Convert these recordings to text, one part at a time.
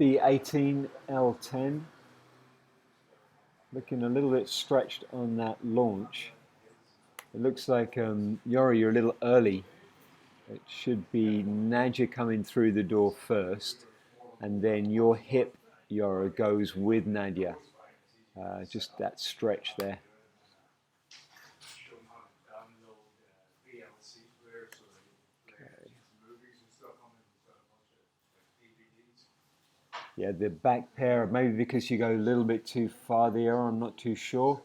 B18 L10, looking a little bit stretched on that launch. It looks like Yori, you're a little early. It should be Nadja coming through the door first, and then your hip, Yora, goes with Nadia. Just that stretch there. Yeah, the back pair, maybe because you go a little bit too far there, I'm not too sure.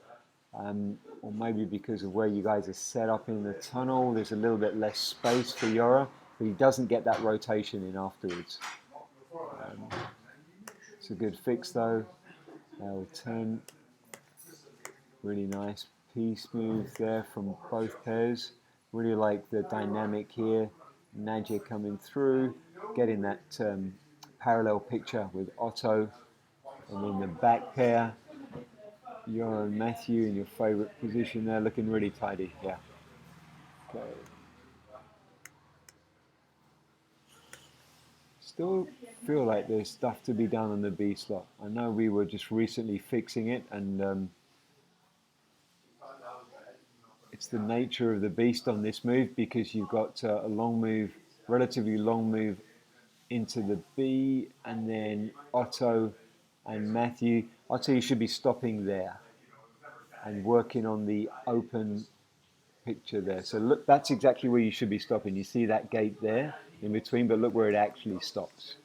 Or maybe because of where you guys are set up in the tunnel, there's a little bit less space for Yora, but he doesn't get that rotation in afterwards. It's a good fix though. L10, really nice piece move there from both pairs. Really like the dynamic here. Nadja coming through, getting that parallel picture with Otto, and then the back pair, Yora and Matthew in your favourite position there, looking really tidy. Yeah. Okay. Still feel like there's stuff to be done on the B slot. I know we were just recently fixing it, and it's the nature of the beast on this move because you've got a long move, relatively long move into the B, and then Otto and Matthew. Otto, you should be stopping there and working on the open picture there. So look, that's exactly where you should be stopping. You see that gate there in between, but look where it actually stops.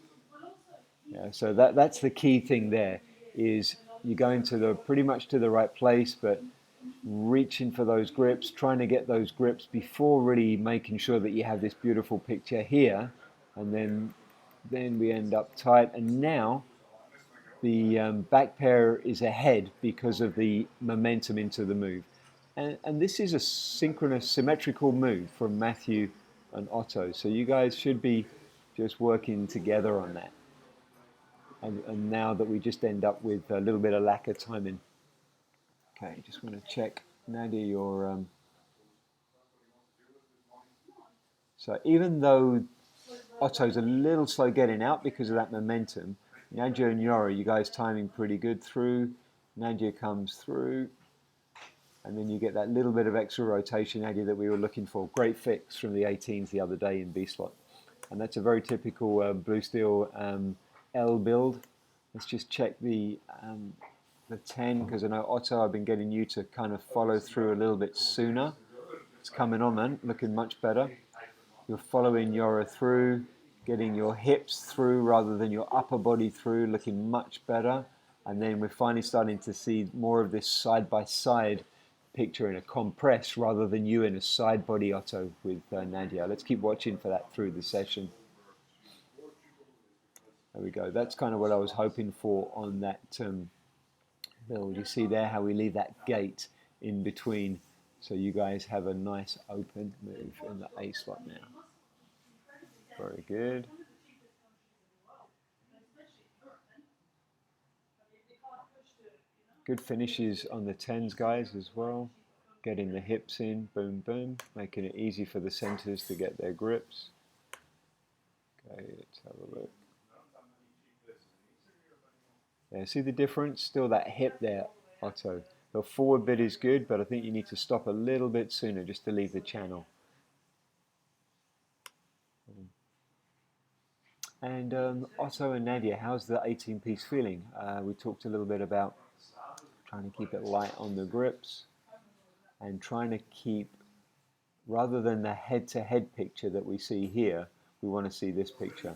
Yeah, so that's the key thing there is you're going to the pretty much to the right place, but reaching for those grips, trying to get those grips before really making sure that you have this beautiful picture here, and then we end up tight. And now the back pair is ahead because of the momentum into the move. And this is a synchronous, symmetrical move from Matthew and Otto. So you guys should be just working together on that. And now that we just end up with a little bit of lack of timing. Okay, just want to check, Nadia, your... So even though Otto's a little slow getting out because of that momentum, Nadia and Yora, you guys timing pretty good through. Nadia comes through, and then you get that little bit of extra rotation, Nadia, that we were looking for. Great fix from the 18s the other day in B slot. And that's a very typical Blue Steel L build. Let's just check the 10, because I know Otto, I've been getting you to kind of follow through a little bit sooner. It's coming on, man, looking much better. You're following Yora through, getting your hips through rather than your upper body through, looking much better. And then we're finally starting to see more of this side-by-side picture in a compress rather than you in a side body Otto with Nadia. Let's keep watching for that through the session. There we go. That's kind of what I was hoping for on that build. You see there how we leave that gate in between, so you guys have a nice open move in the A slot now. Very good. Good finishes on the 10s, guys, as well. Getting the hips in, boom, boom, making it easy for the centers to get their grips. Okay, let's have a look. Yeah, see the difference? Still that hip there, Otto. The forward bit is good, but I think you need to stop a little bit sooner just to leave the channel. And Otto and Nadia, how's the 18-piece feeling? We talked a little bit about trying to keep it light on the grips and trying to keep, rather than the head-to-head picture that we see here, we want to see this picture.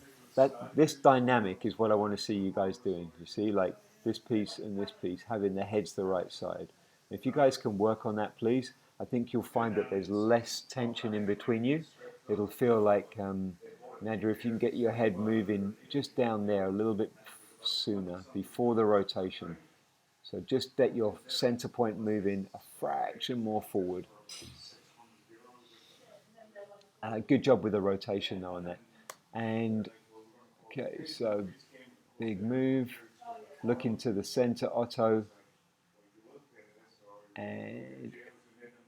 This dynamic is what I want to see you guys doing. You see, like this piece and this piece, having the heads the right side. If you guys can work on that, please, I think you'll find that there's less tension in between you. It'll feel like, Nadia, if you can get your head moving just down there a little bit sooner, before the rotation. So just get your center point moving a fraction more forward. Good job with the rotation though on that. And okay, so big move, looking to the center, Otto. And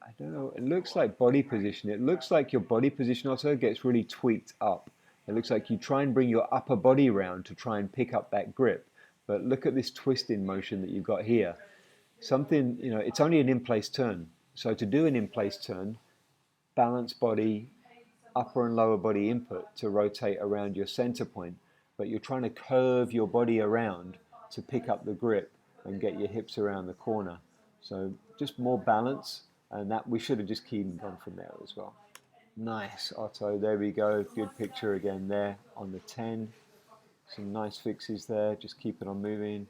I don't know, it looks like body position. It looks like your body position, Otto, gets really tweaked up. It looks like you try and bring your upper body round to try and pick up that grip. But look at this twist in motion that you've got here. Something, you know, it's only an in-place turn. So to do an in-place turn, balance body, upper and lower body input to rotate around your center point, but you're trying to curve your body around to pick up the grip and get your hips around the corner. So just more balance, and that we should have just keyed and gone from there as well. Nice, Otto, there we go. Good picture again there on the 10. Some nice fixes there, just keep it on moving.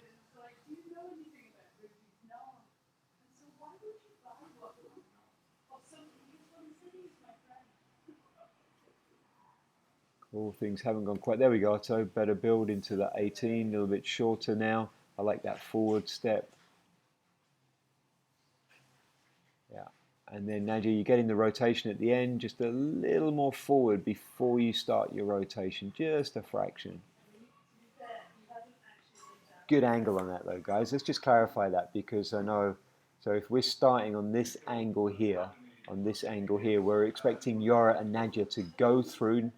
All things haven't gone quite. There we go, Otto. Better build into the 18, a little bit shorter now. I like that forward step. Yeah. And then Nadia, you're getting the rotation at the end, just a little more forward before you start your rotation, just a fraction. Good angle on that though, guys. Let's just clarify that because I know, so if we're starting on this angle here, we're expecting Yora and Nadia to go through,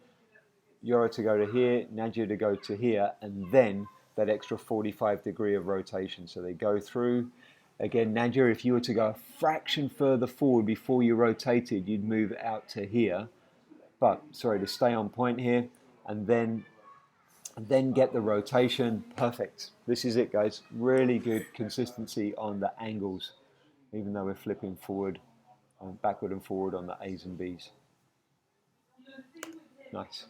Yora to go to here, Nadia to go to here, and then that extra 45-degree of rotation. So they go through. Again, Nadia, if you were to go a fraction further forward before you rotated, you'd move out to here. But, sorry, to stay on point here, and then get the rotation. Perfect. This is it, guys. Really good consistency on the angles, even though we're flipping forward, backward and forward on the A's and B's. Nice.